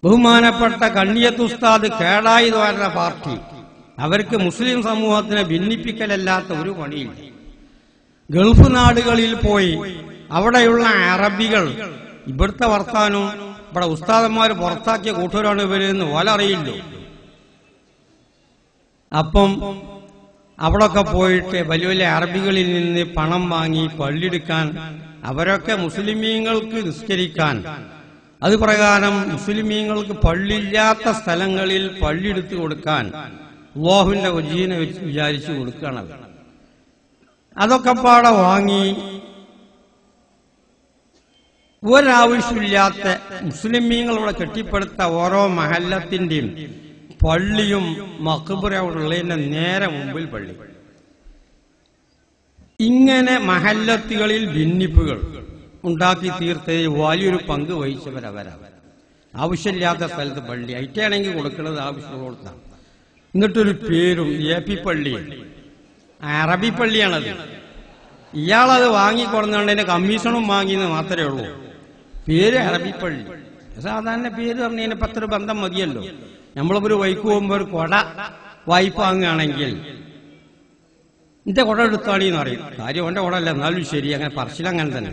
ബഹുമാനപ്പെട്ട കണ്ണിയത്ത് ഉസ്താദ് കേടായി വാരുന്ന പാർട്ടി അവർക്ക് മുസ്ലിം സമൂഹത്തിനെ ഭിന്നിപ്പിക്കലല്ലാത്ത ഒരു പണിയില്ല. ഗൾഫ് നാടുകളിൽ പോയി അവിടെയുള്ള അറബികൾ ഇവിടുത്തെ വർത്താനവും ഇവിടെ ഉസ്താദന്മാർ പുറത്താക്കിയ കൂട്ടരാണ് ഇവരെന്ന് ഓലറിയില്ലോ. അപ്പം അവിടൊക്കെ പോയിട്ട് വലിയ വലിയ അറബികളിൽ നിന്ന് പണം വാങ്ങി പള്ളിയെടുക്കാൻ, അവരൊക്കെ മുസ്ലിമീങ്ങൾക്ക് നിസ്കരിക്കാൻ, അത് പ്രകാരം മുസ്ലിമീങ്ങൾക്ക് പള്ളിയില്ലാത്ത സ്ഥലങ്ങളിൽ പള്ളിയെടുത്ത് കൊടുക്കാൻ അല്ലാഹുവിന്റെ വജീനെ വിചാരിച്ചു കൊടുക്കണം. അതൊക്കെ പാടെ വാങ്ങി ഒരാവശ്യമില്ലാത്ത മുസ്ലിമീങ്ങളുടെ കെട്ടിപ്പടുത്ത ഓരോ മഹല്ലത്തിന്റെയും പള്ളിയും മഖ്ബറയുള്ളതിന്റെ നേരെ മുമ്പിൽ പള്ളി. ഇങ്ങനെ മഹല്ലത്തുകളിൽ ഭിന്നിപ്പുകൾ ഉണ്ടാക്കി തീർത്തതിൽ വലിയൊരു പങ്ക് വഹിച്ചവരവരാണ്. ആവശ്യമില്ലാത്ത സ്ഥലത്ത് പള്ളി അയറ്റാണെങ്കിൽ കൊടുക്കുന്നത് ആവശ്യമുള്ളതാണ്. എന്നിട്ടൊരു പേരും AP പള്ളി, അറബി പള്ളിയാണത്. ഇയാളത് വാങ്ങിക്കൊടുന്നതിന് കമ്മീഷനും വാങ്ങിയെന്ന് മാത്രമേ ഉള്ളൂ. പേര് അറബി പള്ളി. സാധാരണ പേര് പറഞ്ഞതിന് പത്തൊരു ബന്ധം മതിയല്ലോ. നമ്മളിപ്പൊരു വൈക്ക് പോകുമ്പോ ഒരു കൊട വായ്പ വാങ്ങുകയാണെങ്കിൽ എന്റെ കുട എടുത്താളീന്ന് പറയും. കാര്യം ഓന്റെ കുട അല്ല, എന്നാലും ശരി, അങ്ങനെ പറച്ചിലങ്ങനെ തന്നെ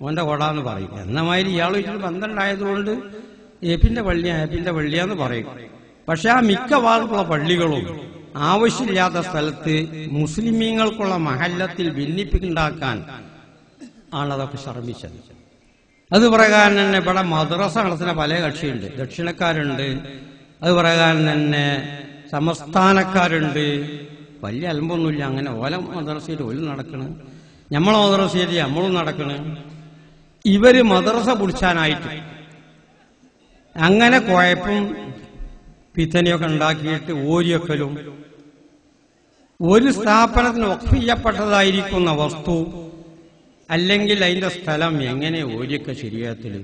ഓന്റെ കുട എന്ന് പറയും. എന്നമാതിരി ഇയാൾ വെച്ചിട്ട് ബന്ധം ഉണ്ടായതുകൊണ്ട് ഏപ്പിന്റെ പള്ളിയാന്ന് പറയും. പക്ഷെ ആ മിക്ക ഭാഗത്തുള്ള പള്ളികളും ആവശ്യമില്ലാത്ത സ്ഥലത്ത് മുസ്ലിമീങ്ങൾക്കുള്ള മഹല്ലത്തിൽ ഭിന്നിപ്പുണ്ടാക്കാൻ ആണതൊക്കെ ശ്രമിച്ചത്. അത് പ്രകാരം തന്നെ ഇവിടെ മദ്രസ നടത്തുന്ന പല കക്ഷിയുണ്ട്. ദക്ഷിണക്കാരുണ്ട്, അത് പ്രകാരം തന്നെ സംസ്ഥാനക്കാരുണ്ട്. വലിയ അലമ്പൊന്നുമില്ല. അങ്ങനെ ഓല മദ്രസയിൽ ഓല് നടക്കണ്, നമ്മളെ മദ്രസയിൽ നമ്മളും നടക്കണ്. ഇവര് മദ്രസ പിടിച്ചാനായിട്ട് അങ്ങനെ കുഴപ്പം പിത്തനെയൊക്കെ ഉണ്ടാക്കിയിട്ട് ഓരിയക്കലും, ഒരു സ്ഥാപനത്തിന് വഖഫ് ചെയ്യപ്പെട്ടതായിരിക്കുന്ന വസ്തു അല്ലെങ്കിൽ അതിന്റെ സ്ഥലം എങ്ങനെ ഓരിയൊക്കെ ശരിയാത്തില്